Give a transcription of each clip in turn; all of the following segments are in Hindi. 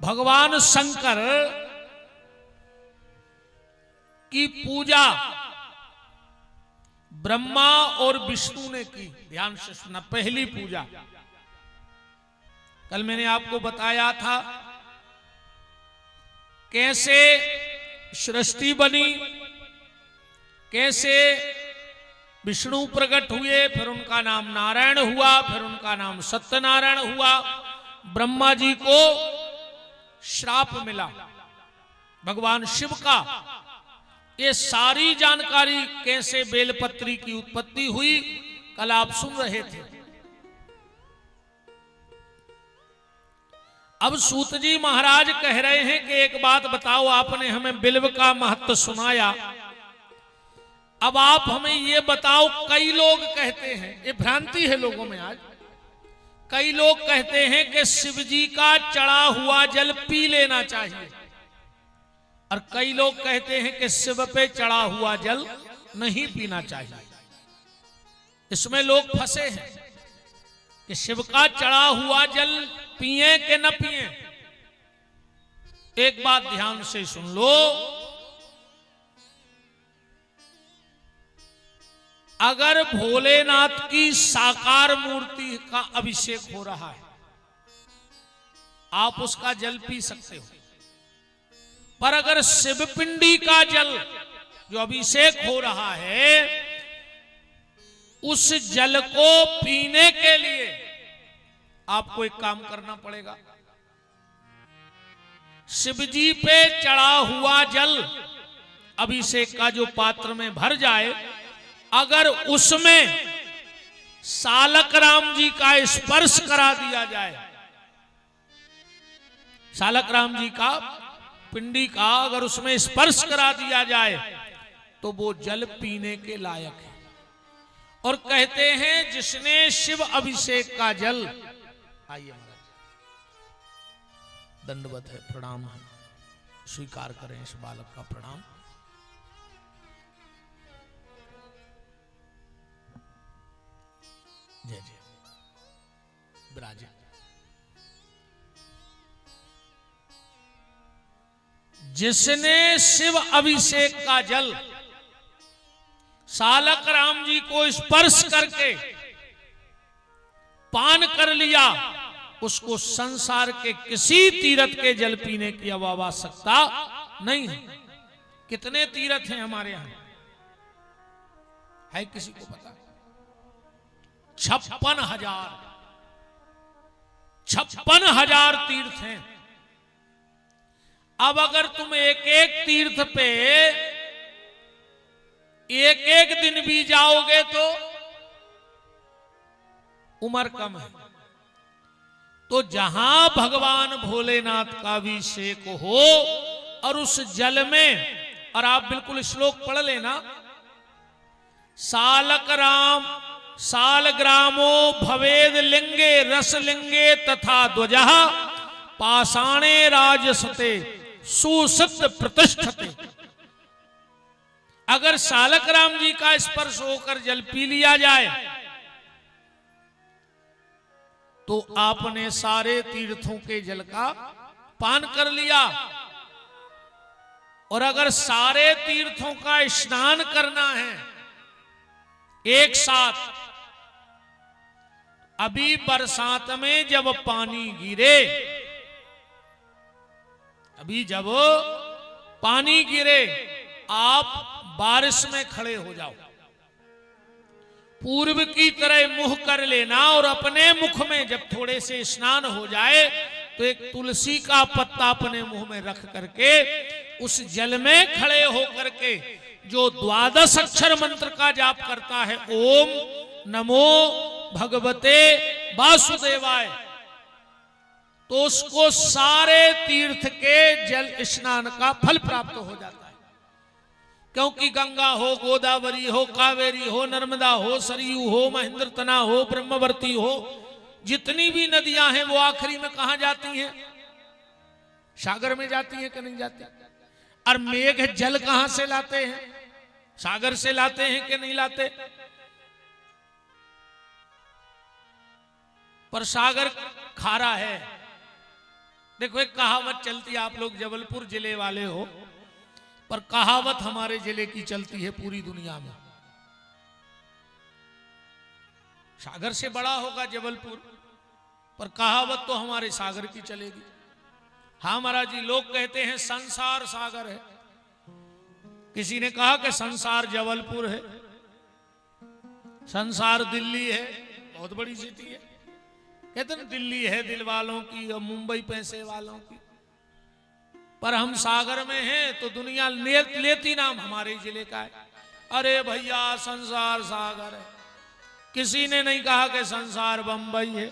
भगवान शंकर की पूजा ब्रह्मा और विष्णु ने की। ध्यान से सुना, पहली पूजा। कल मैंने आपको बताया था कैसे सृष्टि बनी, कैसे विष्णु प्रकट हुए, फिर उनका नाम नारायण हुआ, फिर उनका नाम सत्यनारायण हुआ। ब्रह्मा जी को श्राप मिला भगवान शिव का। ये सारी जानकारी कैसे बेलपत्री की उत्पत्ति हुई कल आप सुन रहे थे। अब सूत जी महाराज कह रहे हैं कि एक बात बताओ, आपने हमें बिल्व का महत्व सुनाया, अब आप हमें ये बताओ, कई लोग कहते हैं, ये भ्रांति है लोगों में आज, कई लोग कहते हैं कि शिव जी का चढ़ा हुआ जल पी लेना चाहिए, और कई लोग कहते हैं कि शिव पे चढ़ा हुआ जल नहीं पीना चाहिए। इसमें लोग फंसे हैं कि शिव का चढ़ा हुआ जल पिए कि न पिए। एक बात ध्यान से सुन लो, अगर भोलेनाथ की साकार मूर्ति का अभिषेक हो रहा है, आप उसका जल पी सकते हो, पर अगर शिवपिंडी का जल जो अभिषेक हो रहा है, उस जल को पीने के लिए आपको एक काम करना पड़ेगा। शिवजी पे चढ़ा हुआ जल अभिषेक का जो पात्र में भर जाए, अगर उसमें सालक राम जी का स्पर्श करा दिया जाए, सालक राम जी का पिंडी का अगर उसमें स्पर्श करा दिया जाए, तो वो जल पीने के लायक है। और कहते हैं जिसने शिव अभिषेक का जल, आइए महाराज दंडवत है, प्रणाम है, स्वीकार करें इस बालक का प्रणाम। जय जय विराजे। जिसने शिव अभिषेक का जल सालक राम जी को स्पर्श करके पान कर लिया, उसको संसार के किसी तीर्थ के जल पीने की अब आवश्यकता नहीं है। कितने तीर्थ हैं हमारे यहां, है किसी को पता? 56,000 तीर्थ हैं। अब अगर तुम एक एक तीर्थ पे एक एक दिन भी जाओगे तो उम्र कम है। तो जहां भगवान भोलेनाथ का अभिषेक हो और उस जल में, और आप बिल्कुल श्लोक पढ़ लेना, सालक राम सालग्रामो भवेद लिंगे रस लिंगे तथा ध्वजः पाषाणे राजसते सुसत प्रतिष्ठते। अगर सालक राम जी का स्पर्श होकर जल पी लिया जाए तो आपने सारे तीर्थों के जल का पान कर लिया। और अगर सारे तीर्थों का स्नान करना है एक साथ, अभी बरसात में जब पानी गिरे, अभी जब पानी गिरे, आप बारिश में खड़े हो जाओ, पूर्व की तरह मुंह कर लेना, और अपने मुख में जब थोड़े से स्नान हो जाए तो एक तुलसी का पत्ता अपने मुंह में रख करके उस जल में खड़े होकर के जो 12 अक्षर मंत्र का जाप करता है, ओम नमो भगवते वासुदेवाय, तो उसको सारे तीर्थ के जल स्नान का फल प्राप्त हो जाता है। क्योंकि गंगा हो, गोदावरी हो, कावेरी हो, नर्मदा हो, सरयू हो, महेंद्रतना हो, ब्रह्मवर्ती हो, जितनी भी नदियां हैं वो आखिरी में कहां जाती हैं? सागर में जाती हैं कि नहीं जाती? और मेघ जल कहां से लाते हैं? सागर से लाते हैं कि नहीं लाते? पर सागर खारा है, देखो एक कहावत चलती है, आप लोग जबलपुर जिले वाले हो, पर कहावत हमारे जिले की चलती है पूरी दुनिया में। सागर से बड़ा होगा जबलपुर, पर कहावत तो हमारे सागर की चलेगी। हाँ महाराज जी, लोग कहते हैं संसार सागर है, किसी ने कहा कि संसार जबलपुर है, संसार दिल्ली है, बहुत बड़ी सिटी है। कहते हैं दिल्ली है दिल वालों की और मुंबई पैसे वालों की, पर हम सागर में हैं तो दुनिया लेती नाम हमारे जिले का है। अरे भैया संसार सागर है, किसी ने नहीं कहा कि संसार बंबई है,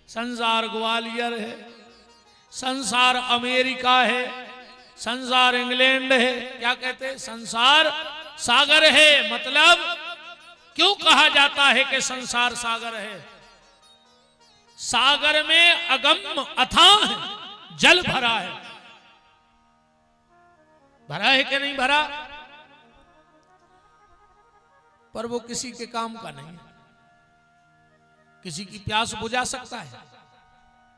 संसार ग्वालियर है, संसार अमेरिका है, संसार इंग्लैंड है। क्या कहते हैं? संसार सागर है। मतलब क्यों कहा जाता है कि संसार सागर है? सागर में अगम अथाह जल भरा है। भरा है कि नहीं भरा? पर वो किसी के काम का नहीं है। किसी की प्यास बुझा सकता है?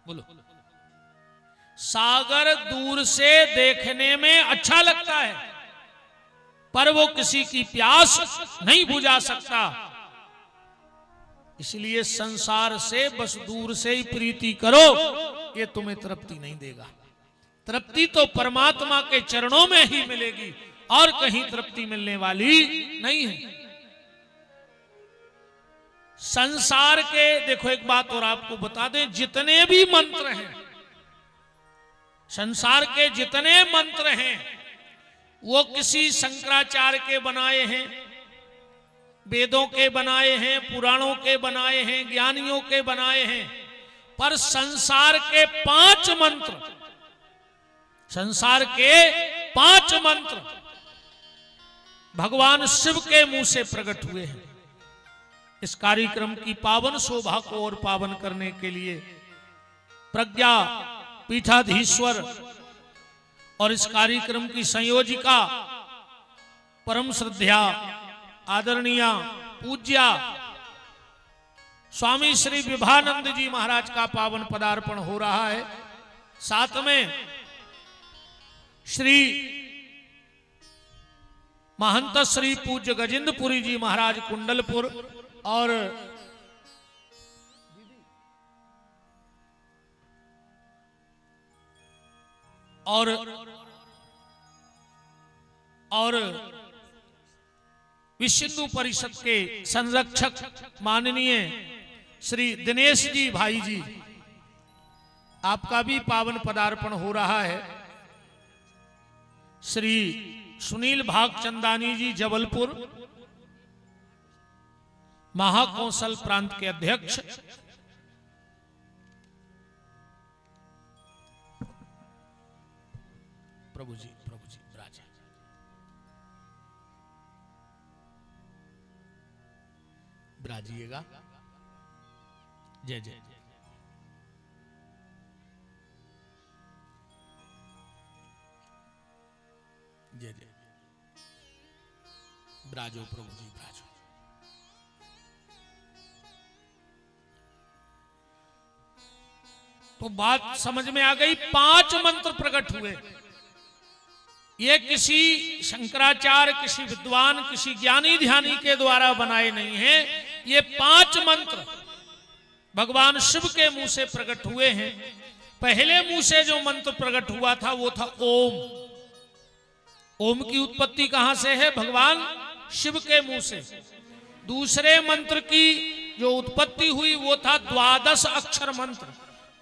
बोलो। सागर दूर से देखने में अच्छा लगता है, पर वो किसी की प्यास नहीं बुझा सकता। इसलिए संसार से बस दूर से ही प्रीति करो, ये तुम्हें तृप्ति नहीं देगा। तृप्ति तो परमात्मा के चरणों में ही मिलेगी, और कहीं तृप्ति मिलने वाली नहीं है। संसार के देखो एक बात और आपको बता दें, जितने भी मंत्र हैं, संसार के जितने मंत्र हैं, वो किसी शंकराचार्य के बनाए हैं, वेदों के बनाए हैं, पुराणों के बनाए हैं, ज्ञानियों के बनाए हैं। पर संसार के 5 मंत्र, संसार के 5 मंत्र भगवान शिव के मुंह से प्रकट हुए हैं। इस कार्यक्रम की पावन शोभा को और पावन करने के लिए प्रज्ञा पीठाधीश्वर और इस कार्यक्रम की संयोजिका परम श्रद्धा आदरणीय पूज्या स्वामी श्री विभानंद जी महाराज का पावन पदार्पण हो रहा है। साथ में श्री महंत श्री पूज्य गजेंद्रपुरी जी महाराज कुंडलपुर और विश्व हिंदू परिषद के संरक्षक माननीय श्री दिनेश जी भाई जी, आपका भी पावन पदार्पण हो रहा है। श्री सुनील भागचंदानी जी जबलपुर महाकौंसल प्रांत के अध्यक्ष, प्रभु जी विराजे। विराजिएगा। जय जय जय। जय जय। विराजो प्रभु जी विराजो। तो बात समझ में आ गई। 5 मंत्र प्रकट हुए। ये किसी शंकराचार्य, किसी विद्वान, किसी ज्ञानी ध्यानी के द्वारा बनाए नहीं हैं। ये 5 मंत्र भगवान शिव के मुंह से प्रकट हुए हैं। पहले मुंह से जो मंत्र प्रकट हुआ था वो था ओम। ओम की उत्पत्ति कहां से है? भगवान शिव के मुंह से। दूसरे मंत्र की जो उत्पत्ति हुई वो था 12 अक्षर मंत्र,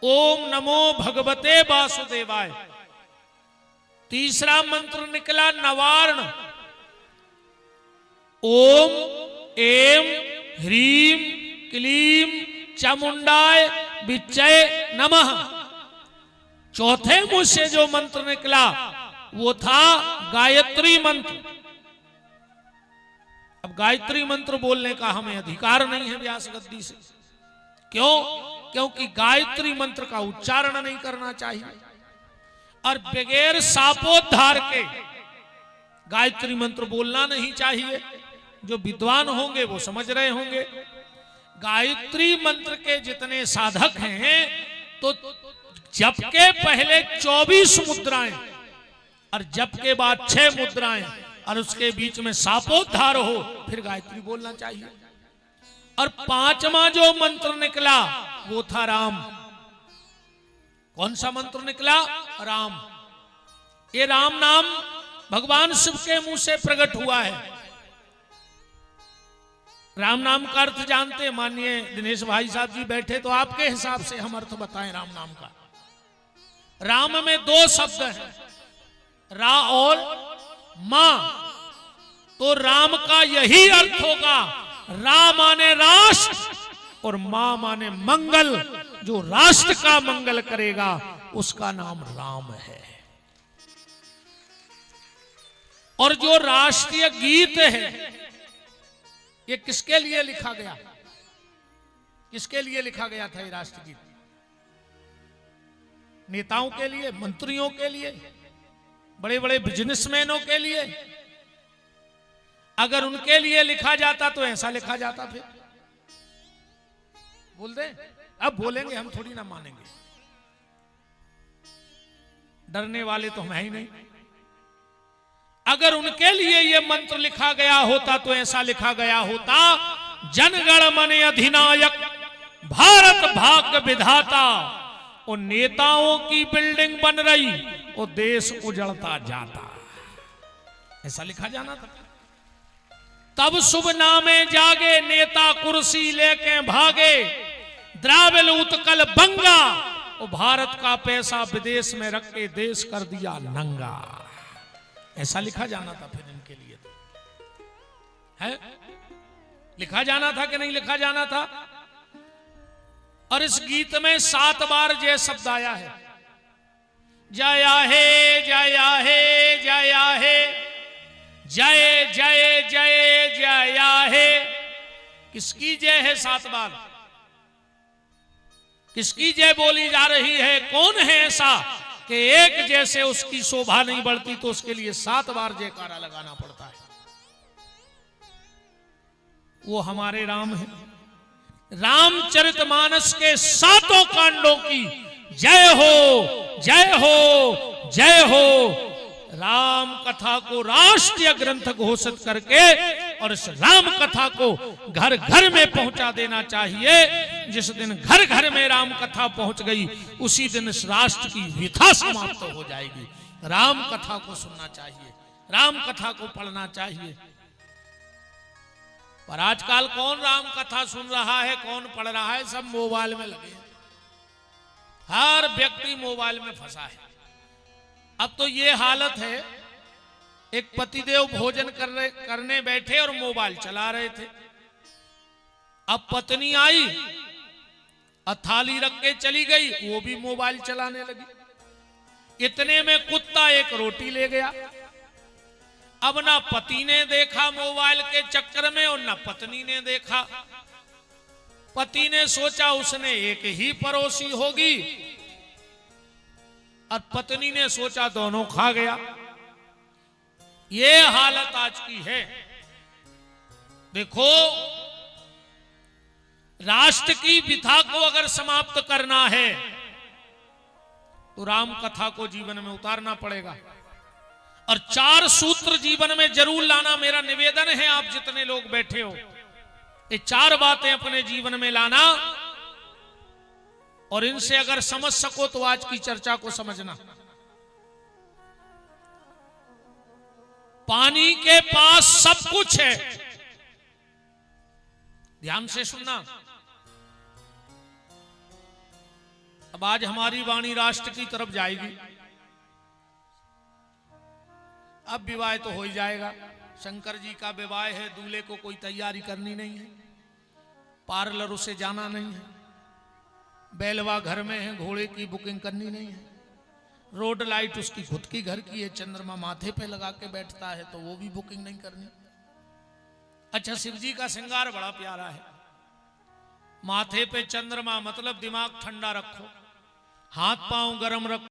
ओम नमो भगवते वासुदेवाय। तीसरा मंत्र निकला नवार्ण, ओम एम ह्रीम क्लीम चामुंडाय विच्चय नमः। चौथे मुंह से जो मंत्र निकला वो था गायत्री मंत्र। अब गायत्री मंत्र बोलने का हमें अधिकार नहीं है व्यास गद्दी से। क्यों? क्योंकि गायत्री मंत्र का उच्चारण नहीं करना चाहिए, और बगैर शापोद्धार के गायत्री मंत्र बोलना नहीं चाहिए। जो विद्वान होंगे वो समझ रहे होंगे। गायत्री मंत्र के जितने साधक हैं, तो जप के पहले 24 मुद्राएं और जप के बाद 6 मुद्राएं और उसके बीच में सापोद्धार हो, फिर गायत्री बोलना चाहिए। और 5वां जो मंत्र निकला वो था राम। कौन सा मंत्र निकला? राम। ये राम नाम भगवान शिव के मुंह से प्रकट हुआ है। राम नाम का अर्थ जानते हैं? माननीय दिनेश भाई साहब जी बैठे, तो आपके हिसाब से हम अर्थ बताएं राम नाम का। राम में 2 शब्द हैं, रा और मां। तो राम का यही अर्थ होगा, रा माने राष्ट्र और मां माने मंगल। जो राष्ट्र का मंगल करेगा उसका नाम राम है। और जो राष्ट्रीय गीत है ये किसके लिए लिखा गया? किसके लिए लिखा गया था ये राष्ट्रीय गीत? नेताओं के लिए, मंत्रियों के लिए, बड़े बड़े बिजनेसमैनों के लिए? अगर उनके लिए लिखा जाता तो ऐसा लिखा जाता। फिर बोल दे, अब बोलेंगे, हम थोड़ी ना मानेंगे। डरने वाले तो हम है ही नहीं। अगर उनके लिए ये मंत्र लिखा गया होता तो ऐसा लिखा गया होता, जनगण मन अधिनायक भारत भाग्य विधाता। और नेताओं की बिल्डिंग बन रही और देश उजड़ता जाता, ऐसा लिखा जाना था। तब शुभ नामे जागे नेता कुर्सी लेके भागे, द्राविड उत्कल बंगा। और भारत का पैसा विदेश में रख के देश कर दिया नंगा, ऐसा लिखा जाना था। फिर इनके लिए तो है, लिखा जाना था कि नहीं लिखा जाना था? और इस गीत में 7 बार जय शब्द आया है। जया हे जया हे जया हे, जय जय जय जया हे। किसकी जय है 7 बार? किसकी जय बोली जा रही है? कौन है ऐसा कि एक जैसे उसकी शोभा नहीं बढ़ती तो उसके लिए 7 बार जयकारा लगाना पड़ता है? वो हमारे राम है। रामचरितमानस के 7 कांडों की जय हो, जय हो, जय हो। राम कथा को राष्ट्रीय ग्रंथ घोषित करके और इस राम कथा को घर घर में पहुंचा देना चाहिए। जिस दिन घर घर में राम कथा पहुंच गई उसी दिन इस राष्ट्र की विथा समाप्त हो जाएगी। राम कथा को सुनना चाहिए, राम कथा को पढ़ना चाहिए। पर आजकल कौन राम कथा सुन रहा है, कौन पढ़ रहा है? सब मोबाइल में लगे हैं। हर व्यक्ति मोबाइल में फंसा है। अब तो ये हालत है, एक पतिदेव भोजन करने बैठे और मोबाइल चला रहे थे। अब पत्नी आई और थाली रख के चली गई, वो भी मोबाइल चलाने लगी। इतने में कुत्ता एक रोटी ले गया। अब ना पति ने देखा मोबाइल के चक्कर में और ना पत्नी ने देखा। पति ने सोचा उसने एक ही पड़ोसी होगी और पत्नी ने सोचा दोनों खा गया। ये हालत आज की है। देखो, राष्ट्र की विथा को अगर समाप्त करना है तो राम कथा को जीवन में उतारना पड़ेगा और 4 सूत्र जीवन में जरूर लाना। मेरा निवेदन है, आप जितने लोग बैठे हो, ये 4 बातें अपने जीवन में लाना और इनसे अगर समझ सको तो आज की चर्चा को समझना। पानी के पास सब कुछ है, ध्यान से सुनना। अब आज हमारी वाणी राष्ट्र की तरफ जाएगी। अब विवाह तो हो ही जाएगा। शंकर जी का विवाह है, दूल्हे को कोई तैयारी करनी नहीं है, पार्लर उसे जाना नहीं है, बैलवा घर में है, घोड़े की बुकिंग करनी नहीं है, रोड लाइट उसकी खुद की घर की है, चंद्रमा माथे पे लगा के बैठता है तो वो भी बुकिंग नहीं करनी। अच्छा, शिव जी का श्रृंगार बड़ा प्यारा है। माथे पे चंद्रमा मतलब दिमाग ठंडा रखो, हाथ पांव गर्म रखो।